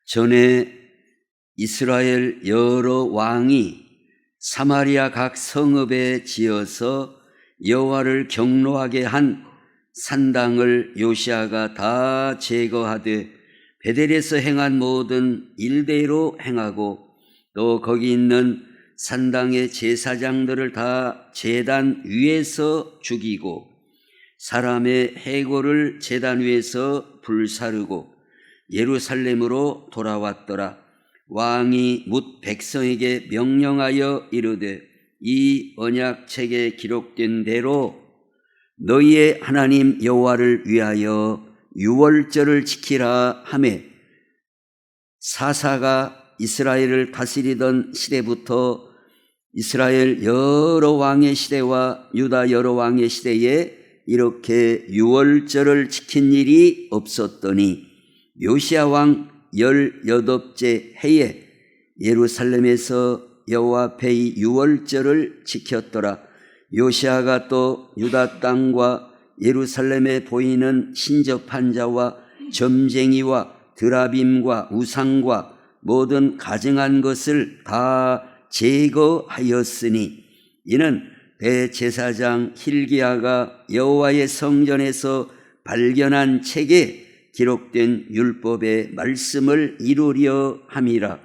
전에 이스라엘 여러 왕이 사마리아 각 성읍에 지어서 여호와를 경노하게 한 산당을 요시아가 다 제거하되 베델에서 행한 모든 일대로 행하고 또 거기 있는 산당의 제사장들을 다 제단 위에서 죽이고 사람의 해골을 제단 위에서 불사르고 예루살렘으로 돌아왔더라. 왕이 뭇 백성에게 명령하여 이르되 이 언약책에 기록된 대로 너희의 하나님 여호와를 위하여 유월절을 지키라 하매 사사가 이스라엘을 다스리던 시대부터 이스라엘 여러 왕의 시대와 유다 여러 왕의 시대에 이렇게 유월절을 지킨 일이 없었더니 요시야 왕 18째 해에 예루살렘에서 여호와 앞에 유월절을 지켰더라. 요시아가 또 유다 땅과 예루살렘에 보이는 신접한 자와 점쟁이와 드라빔과 우상과 모든 가증한 것을 다 제거하였으니 이는 대제사장 hil기야가 여호와의 성전에서 발견한 책에 기록된 율법의 말씀을 이루려 함이라.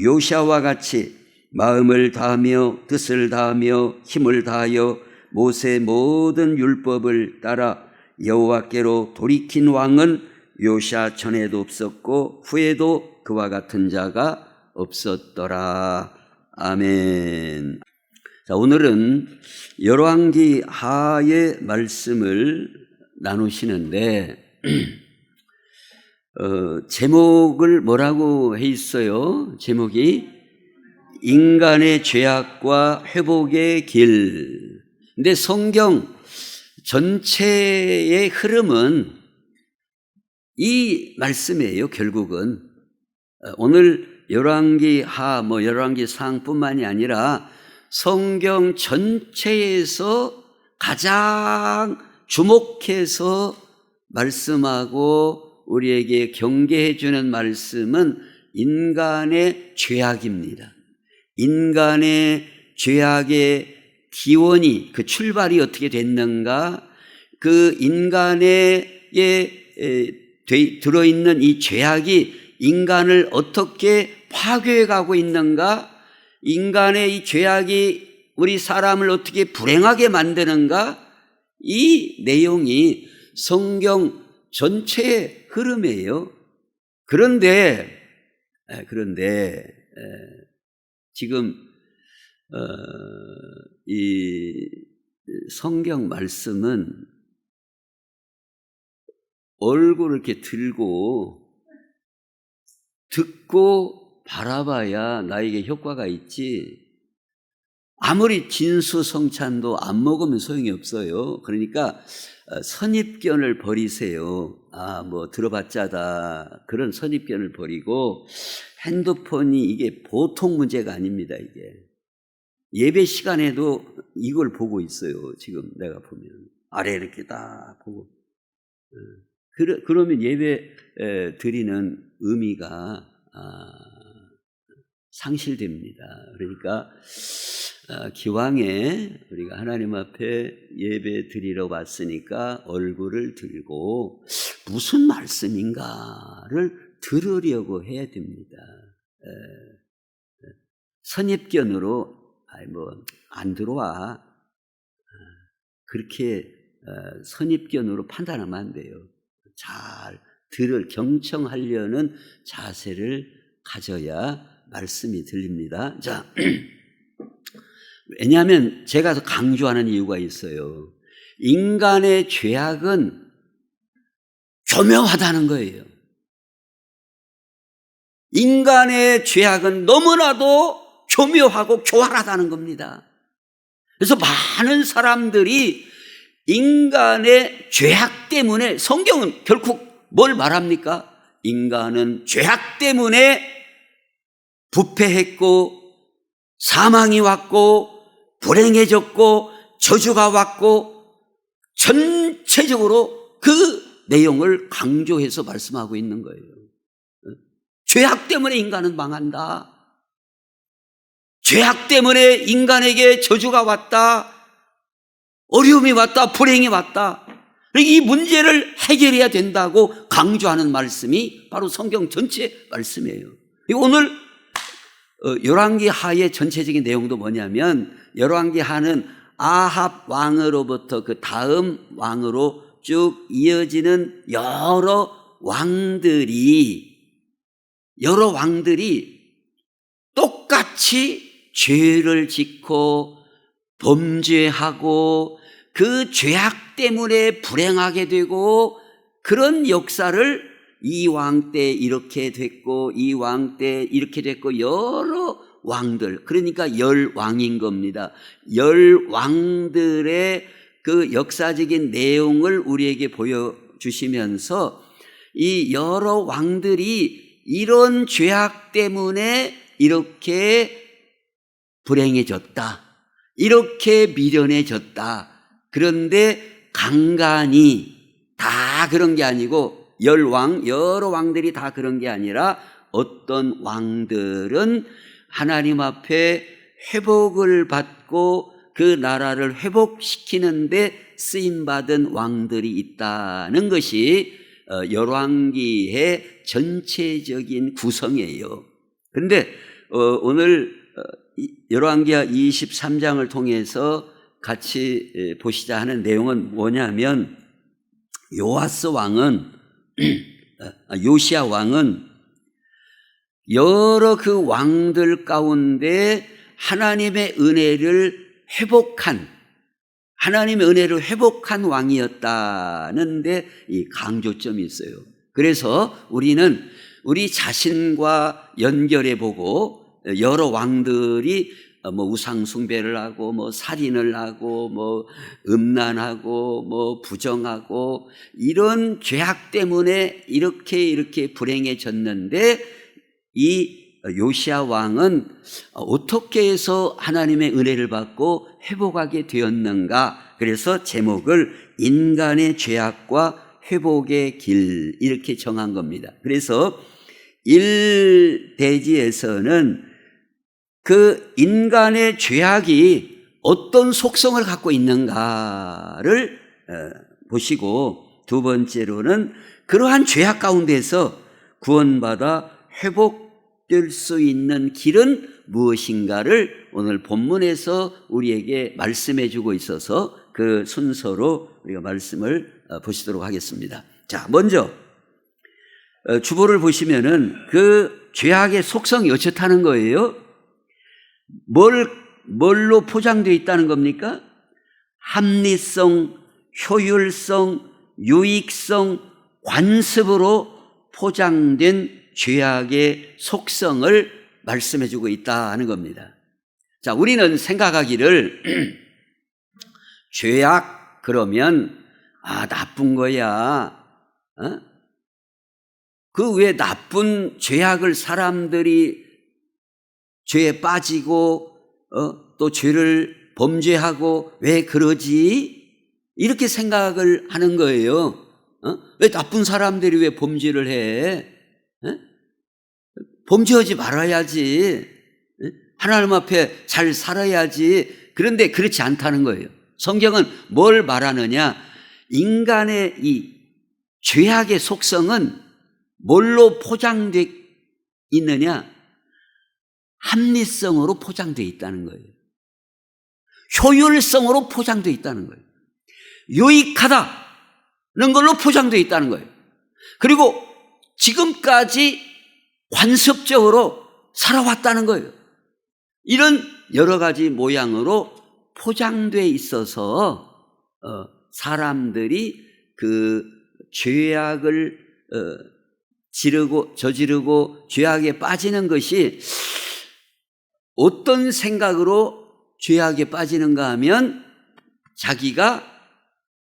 요시아와 같이 마음을 다하며 뜻을 다하며 힘을 다하여 모세의 모든 율법을 따라 여호와께로 돌이킨 왕은 요시아 전에도 없었고 후에도 그와 같은 자가 없었더라. 아멘. 자, 오늘은 열왕기 하의 말씀을 나누시는데 제목을 뭐라고 해 있어요? 제목이 인간의 죄악과 회복의 길. 근데 성경 전체의 흐름은 이 말씀이에요. 결국은 오늘 열왕기 하, 열왕기 상뿐만이 아니라 성경 전체에서 가장 주목해서 말씀하고 우리에게 경계해 주는 말씀은 인간의 죄악입니다. 인간의 죄악의 기원이, 그 출발이 어떻게 됐는가, 그 인간에 들어있는 이 죄악이 인간을 어떻게 파괴해가고 있는가, 인간의 이 죄악이 우리 사람을 어떻게 불행하게 만드는가, 이 내용이 성경 전체의 흐름이에요. 그런데 지금 이 성경 말씀은 얼굴을 이렇게 들고 듣고 바라봐야 나에게 효과가 있지, 아무리 진수성찬도 안 먹으면 소용이 없어요. 그러니까 선입견을 버리세요. 들어봤자다, 그런 선입견을 버리고, 핸드폰이 이게 보통 문제가 아닙니다. 이게 예배 시간에도 이걸 보고 있어요. 지금 내가 보면 아래 이렇게 딱 보고, 그러면 예배 드리는 의미가 상실됩니다. 그러니까 기왕에 우리가 하나님 앞에 예배 드리러 왔으니까 얼굴을 들고 무슨 말씀인가를 들으려고 해야 됩니다. 선입견으로 안 들어와, 그렇게 선입견으로 판단하면 안 돼요. 잘 경청하려는 자세를 가져야 말씀이 들립니다. 자, 왜냐하면 제가 강조하는 이유가 있어요. 인간의 죄악은 교묘하다는 거예요. 인간의 죄악은 너무나도 교묘하고 교활하다는 겁니다. 그래서 많은 사람들이 인간의 죄악 때문에, 성경은 결국 뭘 말합니까? 인간은 죄악 때문에 부패했고 사망이 왔고 불행해졌고 저주가 왔고, 전체적으로 그 내용을 강조해서 말씀하고 있는 거예요. 죄악 때문에 인간은 망한다. 죄악 때문에 인간에게 저주가 왔다. 어려움이 왔다. 불행이 왔다. 이 문제를 해결해야 된다고 강조하는 말씀이 바로 성경 전체 말씀이에요. 오늘 열왕기 하의 전체적인 내용도 뭐냐면, 열왕기 하는 아합 왕으로부터 그 다음 왕으로 쭉 이어지는 여러 왕들이 똑같이 죄를 짓고 범죄하고 그 죄악 때문에 불행하게 되고, 그런 역사를 이 왕 때 이렇게 됐고 이 왕 때 이렇게 됐고 여러 왕들, 그러니까 열왕인 겁니다. 열왕들의 그 역사적인 내용을 우리에게 보여주시면서 이 여러 왕들이 이런 죄악 때문에 이렇게 불행해졌다, 이렇게 미련해졌다. 그런데 간간히 다 그런 게 아니고, 여러 왕들이 다 그런 게 아니라 어떤 왕들은 하나님 앞에 회복을 받고 그 나라를 회복시키는데 쓰임받은 왕들이 있다는 것이 열왕기의 전체적인 구성이에요. 그런데 오늘 열왕기하 23장을 통해서 같이 보시자 하는 내용은 뭐냐면, 요시야 왕은 여러 그 왕들 가운데 하나님의 은혜를 회복한 왕이었다는데 이 강조점이 있어요. 그래서 우리는 우리 자신과 연결해 보고, 여러 왕들이 우상 숭배를 하고 살인을 하고 음란하고 부정하고 이런 죄악 때문에 이렇게 불행해졌는데, 이 요시야 왕은 어떻게 해서 하나님의 은혜를 받고 회복하게 되었는가? 그래서 제목을 인간의 죄악과 회복의 길, 이렇게 정한 겁니다. 그래서 1대지에서는 그 인간의 죄악이 어떤 속성을 갖고 있는가를 보시고, 두 번째로는 그러한 죄악 가운데서 구원받아 회복될 수 있는 길은 무엇인가를 오늘 본문에서 우리에게 말씀해 주고 있어서 그 순서로 우리가 말씀을 보시도록 하겠습니다. 자, 먼저 주보를 보시면은 그 죄악의 속성이 어떻다는 거예요? 뭘로 포장되어 있다는 겁니까? 합리성, 효율성, 유익성, 관습으로 포장된 죄악의 속성을 말씀해 주고 있다는 겁니다. 자, 우리는 생각하기를 죄악 그러면 나쁜 거야. 그 왜 나쁜 죄악을 사람들이 죄에 빠지고 또 죄를 범죄하고 왜 그러지? 이렇게 생각을 하는 거예요. 왜 나쁜 사람들이 왜 범죄를 해? 범죄하지 말아야지. 하나님 앞에 잘 살아야지. 그런데 그렇지 않다는 거예요. 성경은 뭘 말하느냐? 인간의 이 죄악의 속성은 뭘로 포장되어 있느냐? 합리성으로 포장되어 있다는 거예요. 효율성으로 포장되어 있다는 거예요. 유익하다는 걸로 포장되어 있다는 거예요. 그리고 지금까지 관습적으로 살아왔다는 거예요. 이런 여러 가지 모양으로 포장되어 있어서 사람들이 그 죄악을 저지르고 죄악에 빠지는 것이 어떤 생각으로 죄악에 빠지는가 하면, 자기가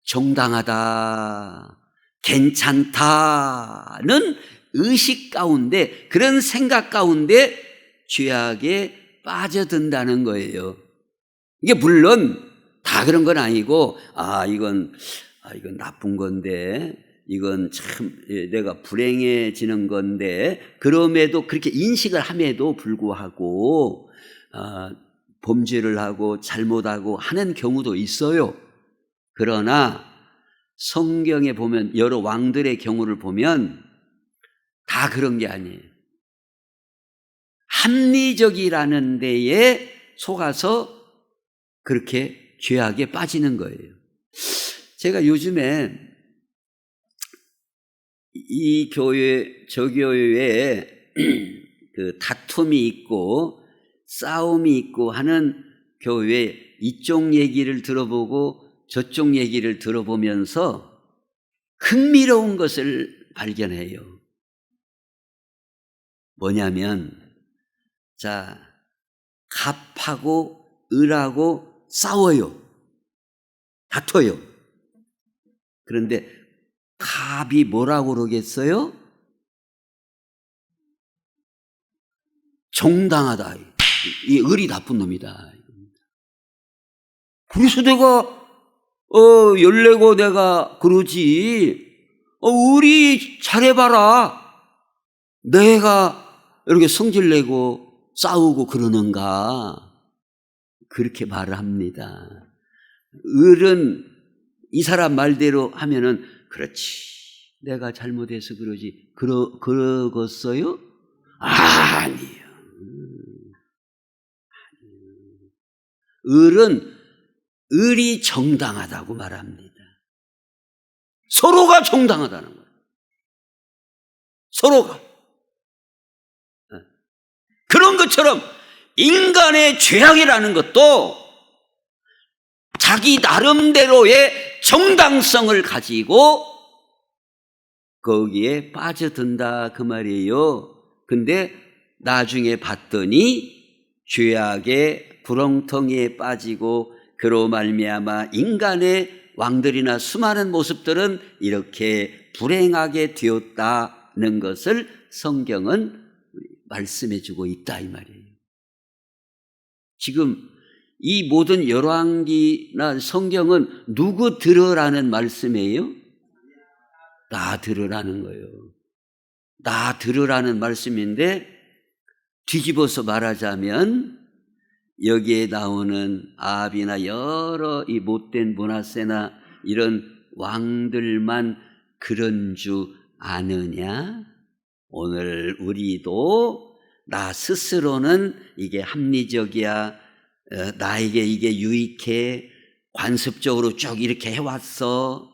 정당하다, 괜찮다는 의식 가운데, 그런 생각 가운데 죄악에 빠져든다는 거예요. 이게 물론 다 그런 건 아니고, 이건 나쁜 건데, 이건 참 내가 불행해지는 건데, 그럼에도 그렇게 인식을 함에도 불구하고 범죄를 하고 잘못하고 하는 경우도 있어요. 그러나 성경에 보면 여러 왕들의 경우를 보면 다 그런 게 아니에요. 합리적이라는 데에 속아서 그렇게 죄악에 빠지는 거예요. 제가 요즘에 이 교회, 저 교회에 그 다툼이 있고 싸움이 있고 하는 교회 이쪽 얘기를 들어보고 저쪽 얘기를 들어보면서 흥미로운 것을 발견해요. 뭐냐면, 자, 갑하고 을하고 싸워요. 다퉈요. 그런데 갑이 뭐라고 그러겠어요? 정당하다. 이 을이 나쁜 놈이다. 그래서 내가 열내고 내가 그러지. 을이 잘해봐라. 내가 이렇게 성질내고 싸우고 그러는가? 그렇게 말을 합니다. 을은 이 사람 말대로 하면은 그렇지, 내가 잘못해서 그러지. 그러겠어요? 아니요. 을은 을이 정당하다고 말합니다. 서로가 정당하다는 거예요. 서로가. 그런 것처럼 인간의 죄악이라는 것도 자기 나름대로의 정당성을 가지고 거기에 빠져든다 그 말이에요. 근데 나중에 봤더니 죄악의 구렁텅이에 빠지고 그로 말미암아 인간의 왕들이나 수많은 모습들은 이렇게 불행하게 되었다는 것을 성경은 말씀해 주고 있다 이 말이에요. 지금 이 모든 열왕기나 성경은 누구 들으라는 말씀이에요? 나 들으라는 거예요. 나 들으라는 말씀인데, 뒤집어서 말하자면 여기에 나오는 아합이나 여러 이 못된 므낫세나 이런 왕들만 그런 줄 아느냐? 오늘 우리도 나 스스로는 이게 합리적이야, 나에게 이게 유익해, 관습적으로 쭉 이렇게 해왔어.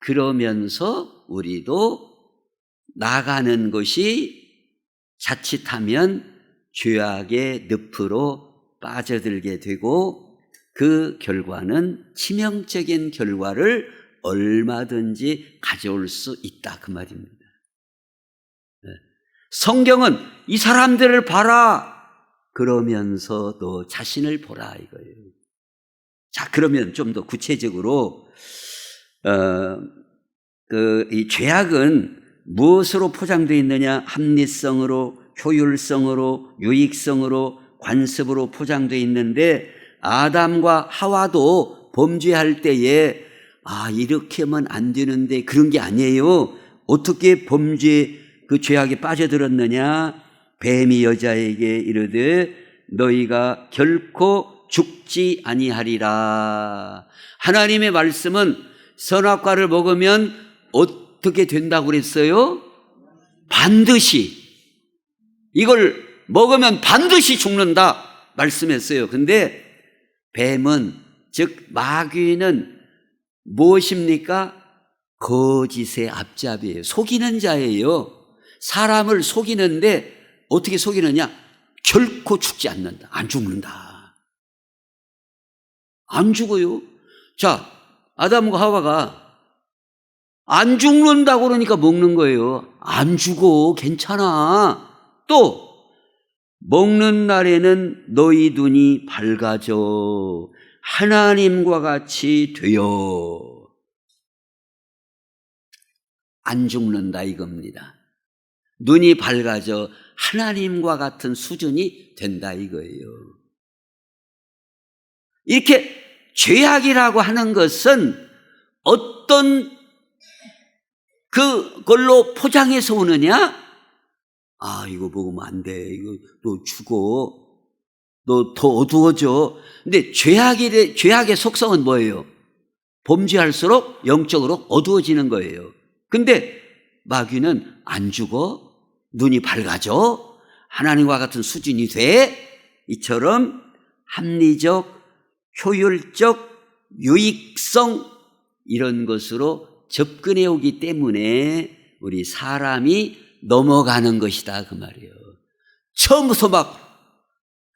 그러면서 우리도 나가는 것이 자칫하면 죄악의 늪으로 빠져들게 되고 그 결과는 치명적인 결과를 얼마든지 가져올 수 있다 그 말입니다. 성경은 이 사람들을 봐라 그러면서 너 자신을 보라 이거예요. 자, 그러면 좀 더 구체적으로 이 죄악은 무엇으로 포장되어 있느냐? 합리성으로, 효율성으로, 유익성으로, 관습으로 포장되어 있는데, 아담과 하와도 범죄할 때에 이렇게 하면 안 되는데 그런 게 아니에요. 어떻게 그 죄악에 빠져들었느냐? 뱀이 여자에게 이르되 너희가 결코 죽지 아니하리라. 하나님의 말씀은 선악과를 먹으면 어떻게 된다고 그랬어요? 반드시. 이걸 먹으면 반드시 죽는다 말씀했어요. 근데 뱀은, 즉 마귀는 무엇입니까? 거짓의 앞잡이에요. 속이는 자예요. 사람을 속이는데 어떻게 속이느냐? 결코 죽지 않는다. 안 죽는다. 안 죽어요. 자, 아담과 하와가 안 죽는다고 그러니까 먹는 거예요. 안 죽어. 괜찮아. 또 먹는 날에는 너희 눈이 밝아져 하나님과 같이 되어. 안 죽는다 이겁니다. 눈이 밝아져 하나님과 같은 수준이 된다 이거예요. 이렇게 죄악이라고 하는 것은 어떤 그걸로 포장해서 오느냐? 아, 이거 먹으면 안 돼. 이거 너 죽어. 너 더 어두워져. 근데 죄악의 속성은 뭐예요? 범죄할수록 영적으로 어두워지는 거예요. 근데 마귀는 안 죽어. 눈이 밝아져. 하나님과 같은 수준이 돼. 이처럼 합리적, 효율적, 유익성 이런 것으로 접근해 오기 때문에 우리 사람이 넘어가는 것이다 그 말이에요. 처음부터 막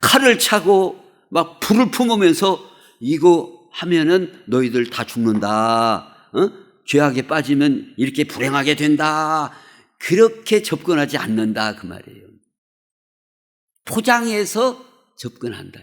칼을 차고 막 불을 품으면서 이거 하면은 너희들 다 죽는다. 죄악에 빠지면 이렇게 불행하게 된다. 그렇게 접근하지 않는다 그 말이에요. 포장해서 접근한다.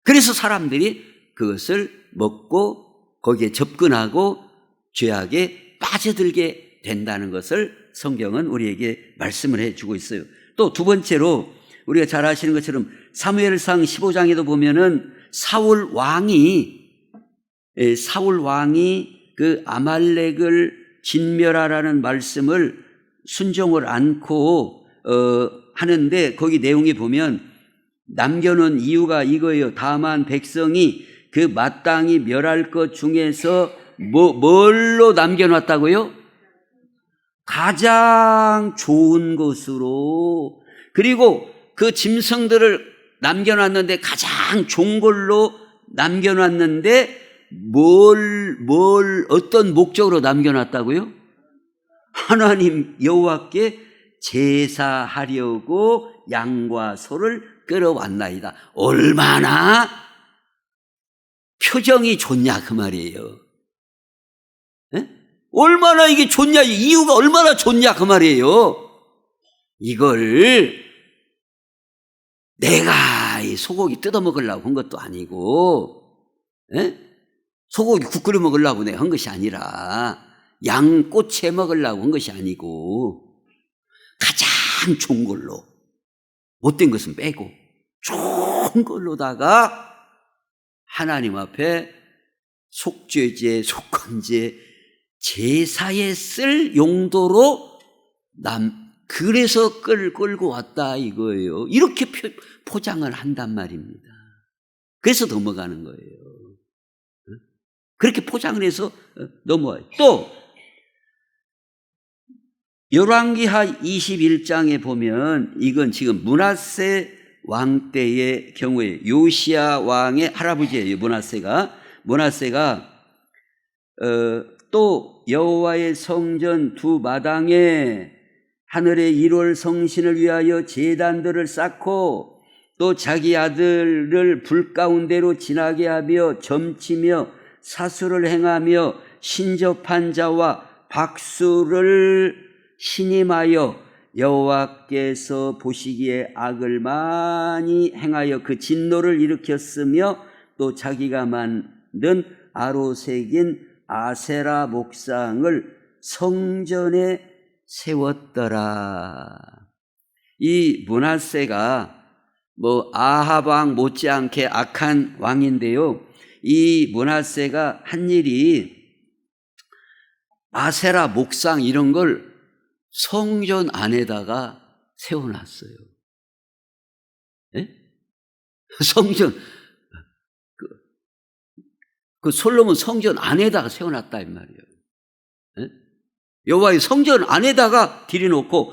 그래서 사람들이 그것을 먹고 거기에 접근하고 죄악에 빠져들게 된다는 것을 성경은 우리에게 말씀을 해주고 있어요. 또 두 번째로 우리가 잘 아시는 것처럼 사무엘상 15장에도 보면은 사울 왕이 그 아말렉을 진멸하라는 말씀을 순종을 않고 하는데 거기 내용에 보면 남겨놓은 이유가 이거예요. 다만 백성이 그 마땅히 멸할 것 중에서 뭘로 남겨놨다고요? 가장 좋은 것으로. 그리고 그 짐승들을 남겨놨는데 가장 좋은 걸로 남겨놨는데 어떤 목적으로 남겨놨다고요? 하나님 여호와께 제사하려고 양과 소를 끌어왔나이다. 얼마나 표정이 좋냐 그 말이에요. 에? 얼마나 이게 좋냐, 이유가 얼마나 좋냐 그 말이에요. 이걸 내가 이 소고기 뜯어 먹으려고 한 것도 아니고, 소고기 국 끓여 먹으려고 내가 한 것이 아니라, 양 꼬채 먹으려고 한 것이 아니고, 가장 좋은 걸로, 못된 것은 빼고 좋은 걸로다가 하나님 앞에 속죄제, 속건제, 제사에 쓸 용도로 그래서 끌고 왔다 이거예요. 이렇게 포장을 한단 말입니다. 그래서 넘어가는 거예요. 그렇게 포장을 해서 넘어와요. 또 열왕기하 21장에 보면 이건 지금 므낫세 왕 때의 경우에 요시야 왕의 할아버지예요. 므낫세가 또 여호와의 성전 두 마당에 하늘의 1월 성신을 위하여 제단들을 쌓고 또 자기 아들을 불 가운데로 지나게 하며 점치며 사수를 행하며 신접한 자와 박수를 신임하여 여호와께서 보시기에 악을 많이 행하여 그 진노를 일으켰으며 또 자기가 만든 아로 새긴 아세라 목상을 성전에 세웠더라. 이 므낫세가 아합 왕 못지않게 악한 왕인데요. 이 므낫세가 한 일이 아세라 목상 이런 걸 성전 안에다가 세워놨어요. 성전 그 솔로몬 성전 안에다가 세워놨다 이 말이에요. 여호와의 성전 안에다가 들여놓고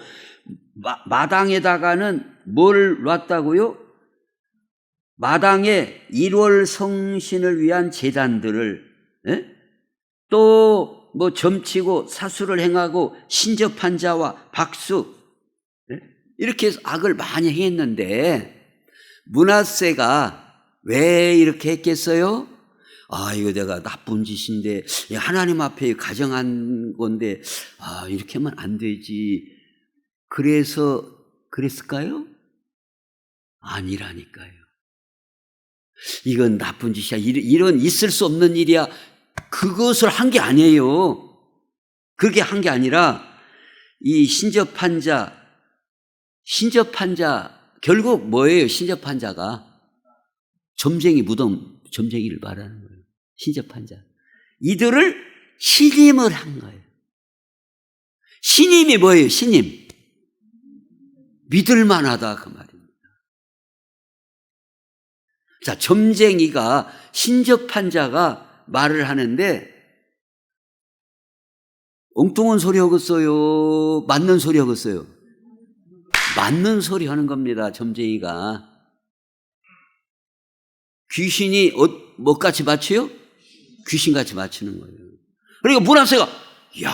마당에다가는 뭘 놨다고요? 마당에 1월 성신을 위한 제단들을 또 점치고 사수를 행하고 신접한 자와 박수 이렇게 해서 악을 많이 행했는데 므낫세가 왜 이렇게 했겠어요? 이거 내가 나쁜 짓인데 하나님 앞에 가정한 건데 이렇게 하면 안 되지. 그래서 그랬을까요? 아니라니까요. 이건 나쁜 짓이야. 이런 있을 수 없는 일이야. 그것을 한 게 아니에요. 그렇게 한 게 아니라 이 신접한 자 결국 뭐예요? 신접한 자가 점쟁이 무덤 점쟁이를 말하는 거예요. 신접한 자 이들을 신임을 한 거예요. 신임이 뭐예요? 신임. 믿을만하다 그 말입니다. 자, 점쟁이가 신접한 자가 말을 하는데 엉뚱한 소리 하겠어요? 맞는 소리 하겠어요? 맞는 소리 하는 겁니다. 점쟁이가. 귀신이 뭐같이 맞춰요? 귀신같이 맞추는 거예요. 그러니까 문화세가 이야,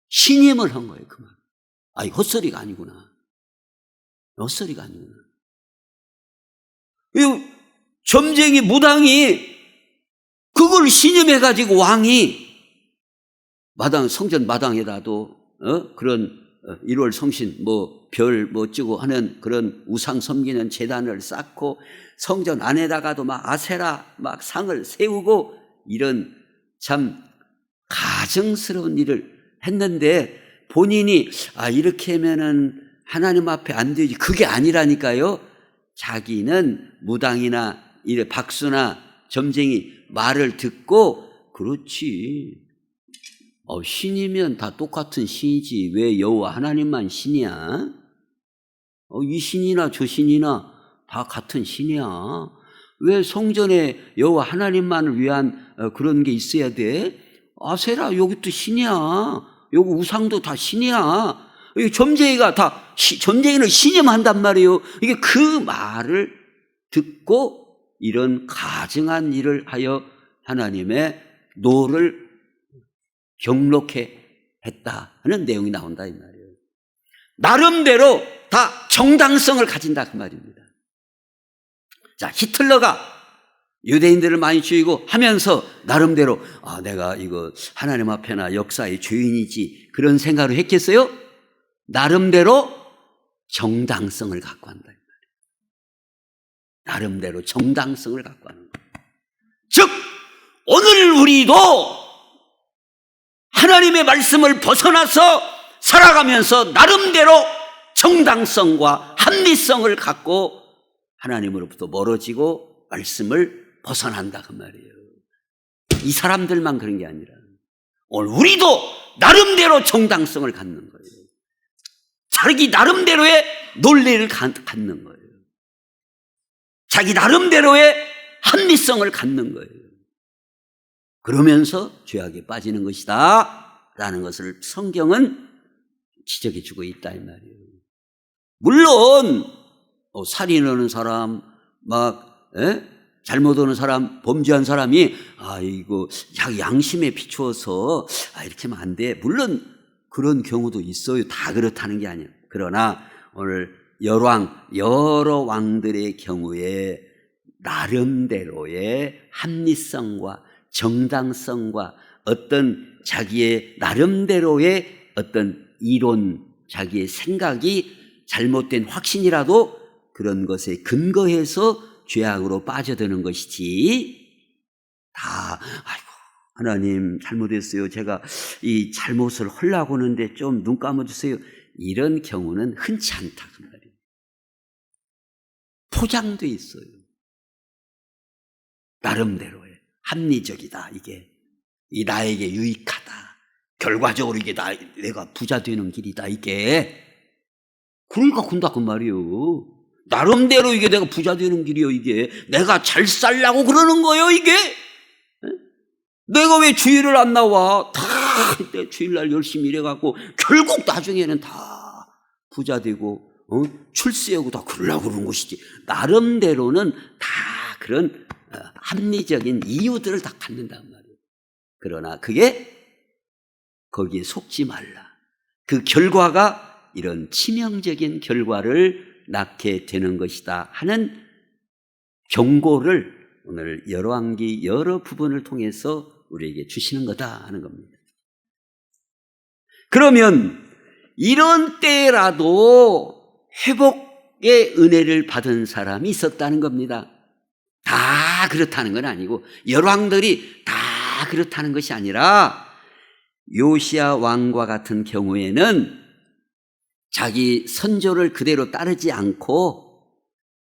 신임을 한 거예요. 그 말. 아니, 헛소리가 아니구나. 헛소리가 아니구나. 이 점쟁이 무당이 그걸 신임해가지고 왕이 성전 마당에다도 그런 1월 성신 별 찍고 하는 그런 우상 섬기는 제단을 쌓고 성전 안에다가도 막 아세라 막 상을 세우고 이런 참 가증스러운 일을 했는데 본인이 이렇게 하면은 하나님 앞에 안 되지. 그게 아니라니까요. 자기는 무당이나 박수나 점쟁이 말을 듣고 그렇지. 신이면 다 똑같은 신이지. 왜 여호와 하나님만 신이야? 이 신이나 저 신이나 다 같은 신이야. 왜 성전에 여호와 하나님만을 위한 그런 게 있어야 돼? 아세라 여기도 신이야. 여기 우상도 다 신이야. 점쟁이는 신임한단 말이에요. 이게 그 말을 듣고 이런 가증한 일을 하여 하나님의 노를 경록해 했다 하는 내용이 나온다 이 말이에요. 나름대로 다 정당성을 가진다 그 말입니다. 자, 히틀러가 유대인들을 많이 죽이고 하면서 나름대로 내가 이거 하나님 앞에나 역사의 죄인이지 그런 생각을 했겠어요? 나름대로 정당성을 갖고 한다 이 말이에요. 나름대로 정당성을 갖고 하는 거예요. 즉 오늘 우리도 하나님의 말씀을 벗어나서 살아가면서 나름대로 정당성과 합리성을 갖고 하나님으로부터 멀어지고 말씀을 벗어난다 그 말이에요. 이 사람들만 그런 게 아니라 오늘 우리도 나름대로 정당성을 갖는 거예요. 자기 나름대로의 논리를 갖는 거예요. 자기 나름대로의 합리성을 갖는 거예요. 그러면서 죄악에 빠지는 것이다 라는 것을 성경은 지적해 주고 있다 이 말이에요. 물론 살인하는 사람 잘못 하는 사람 범죄한 사람이 이거 양심에 비추어서 이렇게 하면 안 돼. 물론 그런 경우도 있어요. 다 그렇다는 게 아니에요. 그러나 오늘 여러 왕들의 경우에 나름대로의 합리성과 정당성과 어떤 자기의 나름대로의 어떤 이론, 자기의 생각이 잘못된 확신이라도 그런 것에 근거해서 죄악으로 빠져드는 것이지 하나님 잘못했어요. 제가 이 잘못을 하려고 하는데 좀 눈 감아주세요. 이런 경우는 흔치 않다 그 말이에요. 포장돼 있어요. 나름대로의 합리적이다 이게. 이 나에게 유익하다. 결과적으로 이게 내가 부자 되는 길이다 이게. 그러니까 군다 그 말이에요. 나름대로 이게 내가 부자 되는 길이요 이게. 내가 잘 살라고 그러는 거예요 이게. 내가 왜 주일을 안 나와? 다 주일날 열심히 일해갖고 결국 나중에는 다 부자 되고 출세하고 다 그러려고 그러는 것이지. 나름대로는 다 그런 합리적인 이유들을 다 갖는단 말이에요. 그러나 그게 거기에 속지 말라. 그 결과가 이런 치명적인 결과를 낳게 되는 것이다 하는 경고를 오늘 열왕기 여러 부분을 통해서 우리에게 주시는 거다 하는 겁니다. 그러면 이런 때라도 회복의 은혜를 받은 사람이 있었다는 겁니다. 다 그렇다는 건 아니고 열왕들이 다 그렇다는 것이 아니라 요시야 왕과 같은 경우에는 자기 선조를 그대로 따르지 않고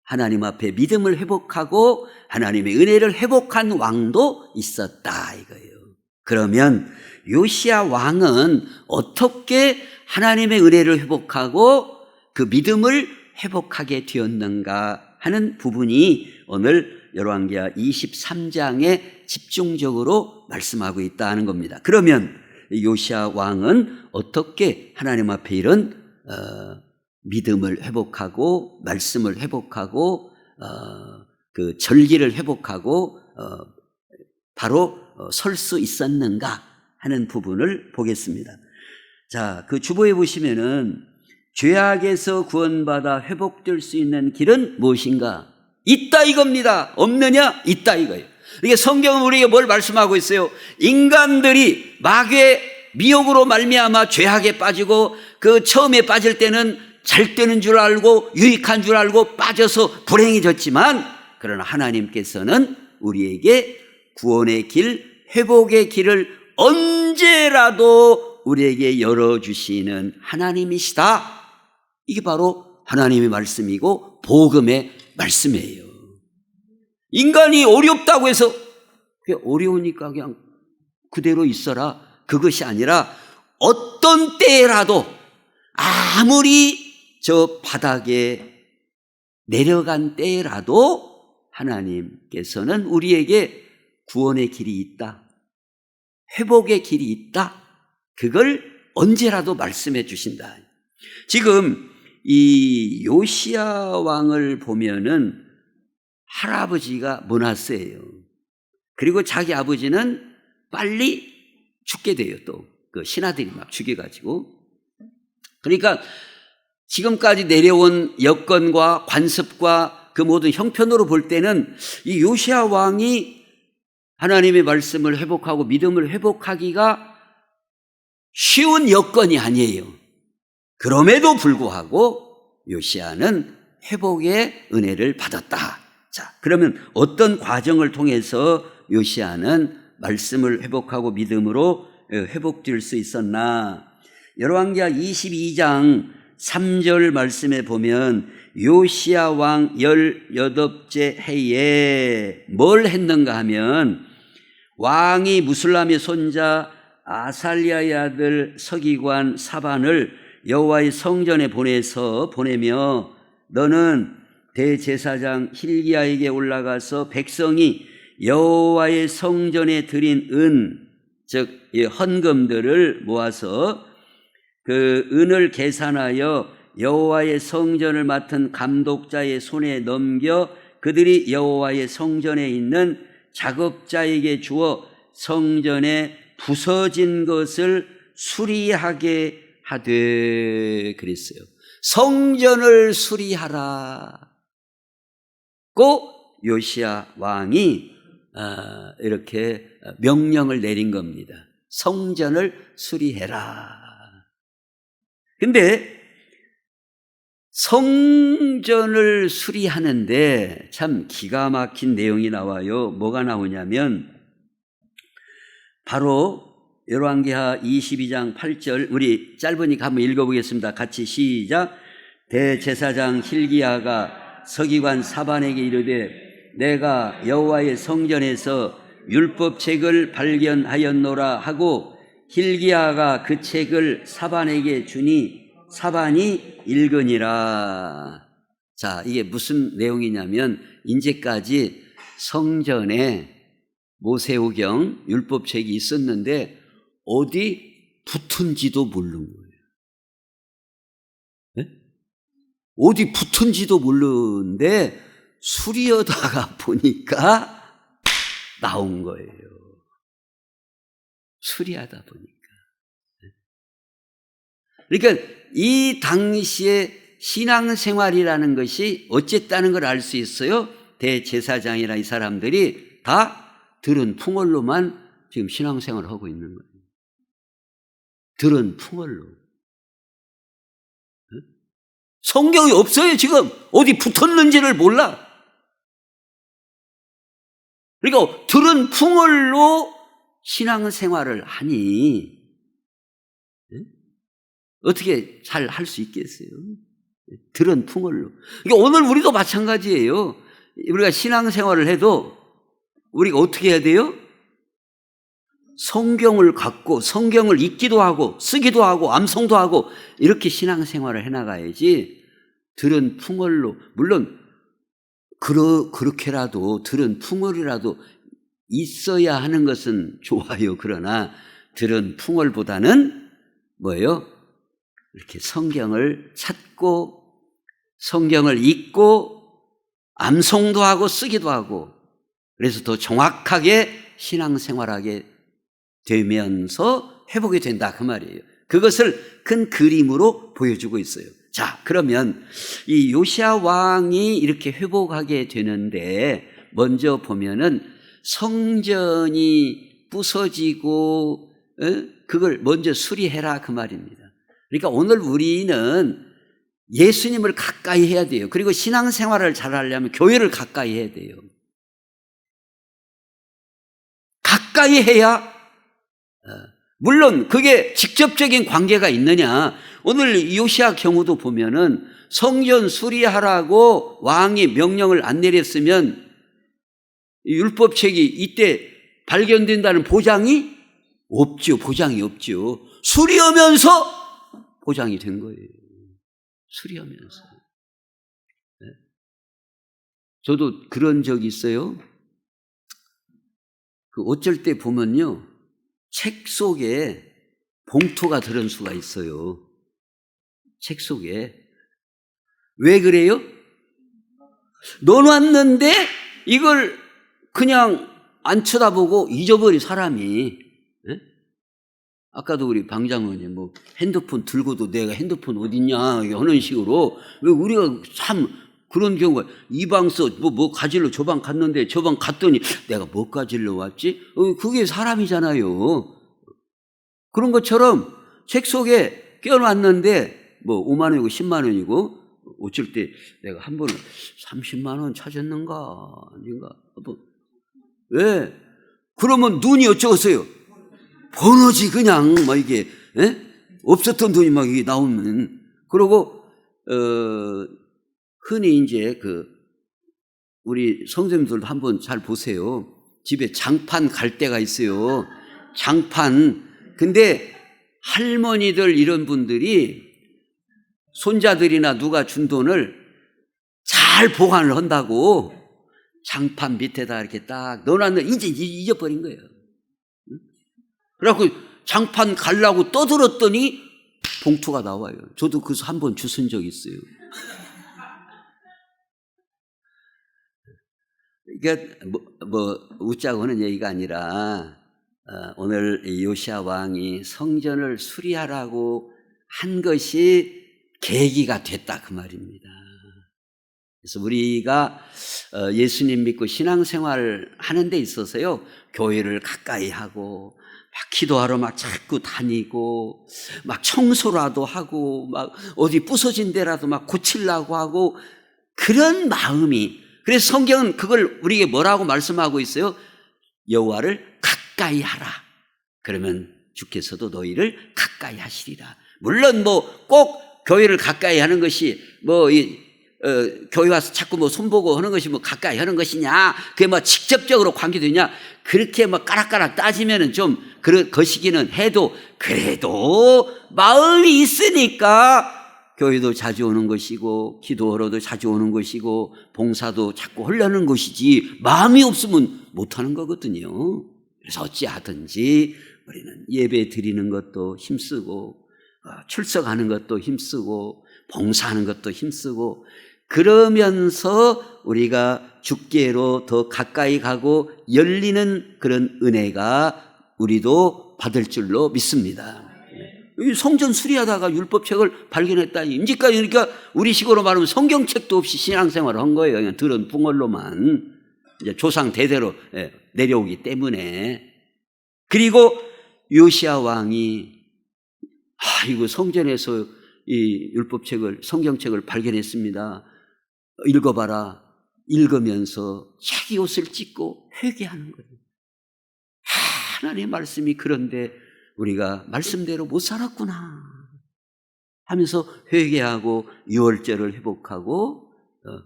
하나님 앞에 믿음을 회복하고 하나님의 은혜를 회복한 왕도 있었다 이거예요. 그러면 요시야 왕은 어떻게 하나님의 은혜를 회복하고 그 믿음을 회복하게 되었는가 하는 부분이 오늘 열왕기하 23장에 집중적으로 말씀하고 있다는 겁니다. 그러면 요시야 왕은 어떻게 하나님 앞에 이런 믿음을 회복하고 말씀을 회복하고 그 절기를 회복하고 바로 설 수 있었는가 하는 부분을 보겠습니다. 자, 그 주보에 보시면은 죄악에서 구원받아 회복될 수 있는 길은 무엇인가? 있다 이겁니다. 없느냐? 있다 이거예요. 이게 성경은 우리에게 뭘 말씀하고 있어요? 인간들이 마귀의 미혹으로 말미암아 죄악에 빠지고 그 처음에 빠질 때는 잘 되는 줄 알고 유익한 줄 알고 빠져서 불행해졌지만 그러나 하나님께서는 우리에게 구원의 길, 회복의 길을 언제라도 우리에게 열어주시는 하나님이시다. 이게 바로 하나님의 말씀이고 복음의 말씀이에요. 인간이 어렵다고 해서 그게 어려우니까 그냥 그대로 있어라, 그것이 아니라 어떤 때라도 아무리 저 바닥에 내려간 때라도 하나님께서는 우리에게 구원의 길이 있다, 회복의 길이 있다, 그걸 언제라도 말씀해 주신다. 지금 이 요시야 왕을 보면은 할아버지가 므낫세예요. 그리고 자기 아버지는 빨리 죽게 돼요. 또 그 신하들이 막 죽여가지고. 그러니까 지금까지 내려온 여건과 관습과 그 모든 형편으로 볼 때는 이 요시야 왕이 하나님의 말씀을 회복하고 믿음을 회복하기가 쉬운 여건이 아니에요. 그럼에도 불구하고 요시야는 회복의 은혜를 받았다. 자, 그러면 어떤 과정을 통해서 요시야는 말씀을 회복하고 믿음으로 회복될 수 있었나? 열왕기하 22장 3절 말씀에 보면 요시야 왕 18째 해에 뭘 했는가 하면 왕이 무술람의 손자 아살리아의 아들 서기관 사반을 여호와의 성전에 보내며 너는 대제사장 hil기야에게 올라가서 백성이 여호와의 성전에 드린 은, 즉 헌금들을 모아서 그 은을 계산하여 여호와의 성전을 맡은 감독자의 손에 넘겨 그들이 여호와의 성전에 있는 작업자에게 주어 성전에 부서진 것을 수리하게 하되 그랬어요. 성전을 수리하라고 요시야 왕이 이렇게 명령을 내린 겁니다. 성전을 수리해라. 근데 성전을 수리하는데 참 기가 막힌 내용이 나와요. 뭐가 나오냐면 바로 열왕기하 22장 8절, 우리 짧으니까 한번 읽어보겠습니다. 같이 시작. 대제사장 hil기야가 서기관 사반에게 이르되 내가 여호와의 성전에서 율법책을 발견하였노라 하고 hil기야가 그 책을 사반에게 주니 사반이 읽으니라. 자, 이게 무슨 내용이냐면 이제까지 성전에 모세오경 율법책이 있었는데 어디 붙은지도 모르는 거예요. 네? 어디 붙은지도 모르는데 수리하다가 보니까 나온 거예요. 수리하다 보니까. 그러니까 이 당시에 신앙생활이라는 것이 어쨌다는 걸 알 수 있어요. 대제사장이라 이 사람들이 다 들은 풍월로만 지금 신앙생활을 하고 있는 거예요. 들은 풍월로. 성경이 없어요. 지금 어디 붙었는지를 몰라. 그러니까 들은 풍월로 신앙생활을 하니 어떻게 잘 할 수 있겠어요? 들은 풍월로. 그러니까 오늘 우리도 마찬가지예요. 우리가 신앙생활을 해도 우리가 어떻게 해야 돼요? 성경을 갖고 성경을 읽기도 하고 쓰기도 하고 암송도 하고 이렇게 신앙생활을 해나가야지 들은 풍월로, 물론 그렇게라도 들은 풍월이라도 있어야 하는 것은 좋아요. 그러나 들은 풍월보다는 뭐예요? 이렇게 성경을 찾고 성경을 읽고 암송도 하고 쓰기도 하고, 그래서 더 정확하게 신앙생활하게 되면서 회복이 된다 그 말이에요. 그것을 큰 그림으로 보여주고 있어요. 자, 그러면 이 요시야 왕이 이렇게 회복하게 되는데 먼저 보면은 성전이 부서지고 그걸 먼저 수리해라 그 말입니다. 그러니까 오늘 우리는 예수님을 가까이 해야 돼요. 그리고 신앙생활을 잘 하려면 교회를 가까이 해야 돼요. 가까이 해야, 물론 그게 직접적인 관계가 있느냐. 오늘 요시야 경우도 보면은 성전 수리하라고 왕이 명령을 안 내렸으면 율법책이 이때 발견된다는 보장이 없죠. 보장이 없죠. 수리하면서 보장이 된 거예요. 수리하면서. 네? 저도 그런 적이 있어요. 어쩔 때 보면요, 책 속에 봉투가 들은 수가 있어요. 책 속에. 왜 그래요? 넣어놨는데 이걸 그냥 안 쳐다보고 잊어버린 사람이. 네? 아까도 우리 방장원이 뭐 핸드폰 들고도 내가 핸드폰 어딨냐 하는 식으로, 왜 우리가 참 그런 경우가, 이 방 써 뭐 가지러 저 방 갔는데 저 방 갔더니 내가 뭐 가지러 왔지? 그게 사람이잖아요. 그런 것처럼 책 속에 껴놨는데 뭐 5만 원이고 10만 원이고, 어쩔 때 내가 한 번은 30만 원 찾았는가 아닌가. 왜? 그러면 눈이 어쩌겠어요? 번호지 그냥 막 이게 없었던 돈이 막 이게 나오면. 그러고 흔히 이제 우리 성도님들도 한번 잘 보세요. 집에 장판 갈 때가 있어요. 장판. 근데 할머니들 이런 분들이 손자들이나 누가 준 돈을 잘 보관을 한다고 장판 밑에다 이렇게 딱 넣어놨는데 이제 잊어버린 거예요. 그래갖고 장판 갈라고 떠들었더니 봉투가 나와요. 저도 그래서 한 번 주순 적 있어요. 그러니까 웃자고 하는 얘기가 아니라 오늘 요시야 왕이 성전을 수리하라고 한 것이 계기가 됐다 그 말입니다. 그래서 우리가 예수님 믿고 신앙생활을 하는 데 있어서요, 교회를 가까이 하고 막 기도하러 막 자꾸 다니고 막 청소라도 하고 막 어디 부서진 데라도 막 고치려고 하고, 그런 마음이, 그래서 성경은 그걸 우리에게 뭐라고 말씀하고 있어요? 여호와를 가까이 하라. 그러면 주께서도 너희를 가까이 하시리라. 물론 꼭 교회를 가까이 하는 것이 교회 와서 자꾸 손보고 하는 것이 가까이 하는 것이냐, 그게 직접적으로 관계되냐, 그렇게 까락까락 따지면은 좀 그런 것이기는 해도, 그래도 마음이 있으니까 교회도 자주 오는 것이고 기도하러도 자주 오는 것이고 봉사도 자꾸 하려는 것이지, 마음이 없으면 못하는 거거든요. 그래서 어찌하든지 우리는 예배 드리는 것도 힘쓰고 출석하는 것도 힘쓰고 봉사하는 것도 힘쓰고, 그러면서 우리가 주께로 더 가까이 가고 열리는 그런 은혜가 우리도 받을 줄로 믿습니다. 성전 수리하다가 율법책을 발견했다니, 이제까지 그러니까 우리식으로 말하면 성경책도 없이 신앙생활을 한 거예요. 그냥 들은 풍월로만, 이제 조상 대대로 내려오기 때문에. 그리고 요시야 왕이 이거 성전에서 이 율법책을, 성경책을 발견했습니다. 읽어봐라. 읽으면서 자기 옷을 찢고 회개하는 거예요. 하나님의 말씀이 그런데 우리가 말씀대로 못 살았구나 하면서 회개하고 유월절을 회복하고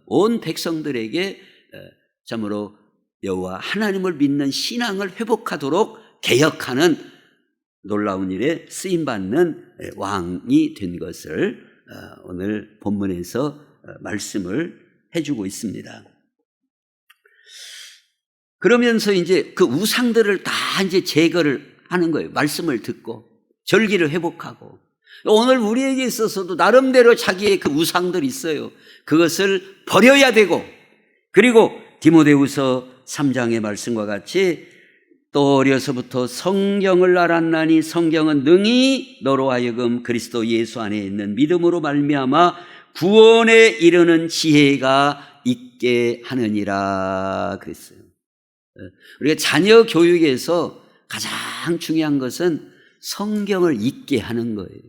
온 백성들에게 참으로 여호와 하나님을 믿는 신앙을 회복하도록 개혁하는 놀라운 일에 쓰임받는 왕이 된 것을 오늘 본문에서 말씀을 해주고 있습니다. 그러면서 이제 그 우상들을 다 이제 제거를 하는 거예요. 말씀을 듣고 절기를 회복하고. 오늘 우리에게 있어서도 나름대로 자기의 그 우상들이 있어요. 그것을 버려야 되고, 그리고 디모데후서 3장의 말씀과 같이 또 어려서부터 성경을 알았나니 성경은 능히 너로 하여금 그리스도 예수 안에 있는 믿음으로 말미암아 구원에 이르는 지혜가 있게 하느니라 그랬어요. 우리가 자녀 교육에서 가장 중요한 것은 성경을 읽게 하는 거예요.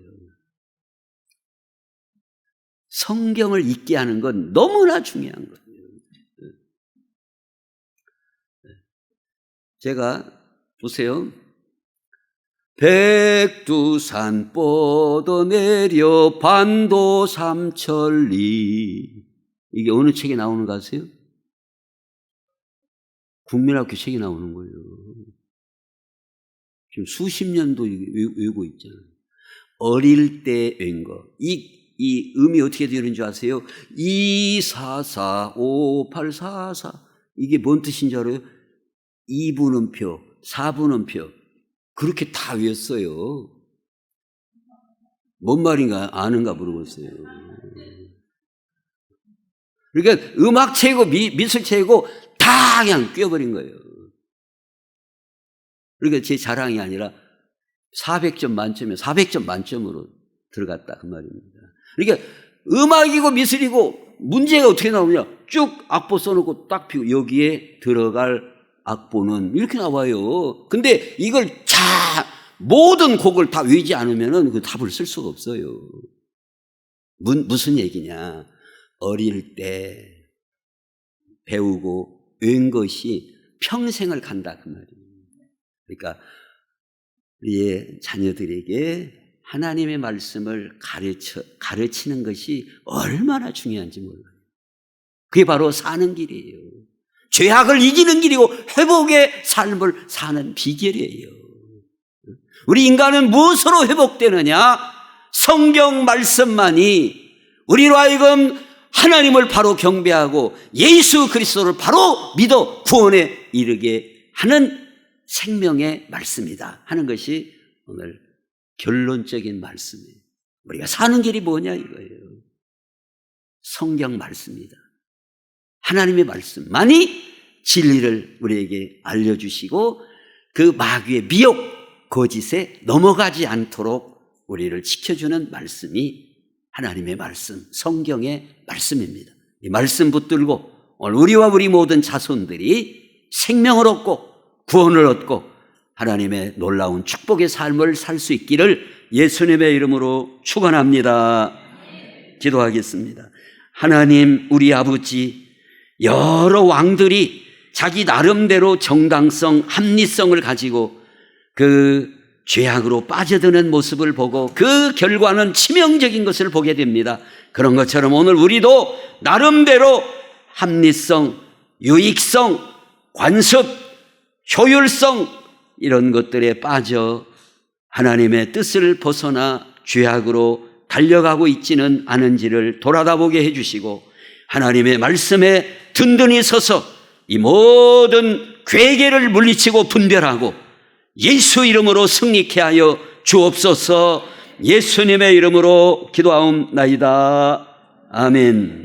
성경을 읽게 하는 건 너무나 중요한 거예요. 제가 보세요. 백두산 뻗어내려 반도 삼천리, 이게 어느 책에 나오는 거 아세요? 국민학교 책에 나오는 거예요. 지금 수십 년도 외우고 있잖아요. 어릴 때 외운 거. 이 음이 어떻게 되는 줄 아세요? 244 5844, 이게 뭔 뜻인 줄 알아요? 2분음표, 4분음표, 그렇게 다 외웠어요. 뭔 말인가 아는가 물어봤어요. 그러니까 음악체고 미술체고 다 그냥 꿰어버린 거예요. 그러니까 제 자랑이 아니라 400점 만점에 400점 만점으로 들어갔다 그 말입니다. 그러니까 음악이고 미술이고 문제가 어떻게 나오냐, 쭉 악보 써놓고 딱 피고 여기에 들어갈 악보는 이렇게 나와요. 근데 이걸 모든 곡을 다 외우지 않으면 그 답을 쓸 수가 없어요. 무슨 얘기냐, 어릴 때 배우고 외운 것이 평생을 간다 그 말이에요. 그러니까 우리의 자녀들에게 하나님의 말씀을 가르치는 것이 얼마나 중요한지 몰라요. 그게 바로 사는 길이에요. 죄악을 이기는 길이고 회복의 삶을 사는 비결이에요. 우리 인간은 무엇으로 회복되느냐? 성경 말씀만이 우리로 하여금 하나님을 바로 경배하고 예수 그리스도를 바로 믿어 구원에 이르게 하는 생명의 말씀이다 하는 것이 오늘 결론적인 말씀이에요. 우리가 사는 길이 뭐냐 이거예요. 성경 말씀이다. 하나님의 말씀만이 진리를 우리에게 알려주시고 그 마귀의 미혹, 거짓에 넘어가지 않도록 우리를 지켜주는 말씀이 하나님의 말씀, 성경의 말씀입니다. 이 말씀 붙들고 오늘 우리와 우리 모든 자손들이 생명을 얻고 구원을 얻고 하나님의 놀라운 축복의 삶을 살 수 있기를 예수님의 이름으로 축원합니다. 기도하겠습니다. 하나님, 우리 아버지, 여러 왕들이 자기 나름대로 정당성, 합리성을 가지고 그 죄악으로 빠져드는 모습을 보고 그 결과는 치명적인 것을 보게 됩니다. 그런 것처럼 오늘 우리도 나름대로 합리성, 유익성, 관습, 효율성 이런 것들에 빠져 하나님의 뜻을 벗어나 죄악으로 달려가고 있지는 않은지를 돌아다보게 해주시고 하나님의 말씀에 든든히 서서 이 모든 괴계를 물리치고 분별하고 예수 이름으로 승리케 하여 주옵소서. 예수님의 이름으로 기도하옵나이다. 아멘.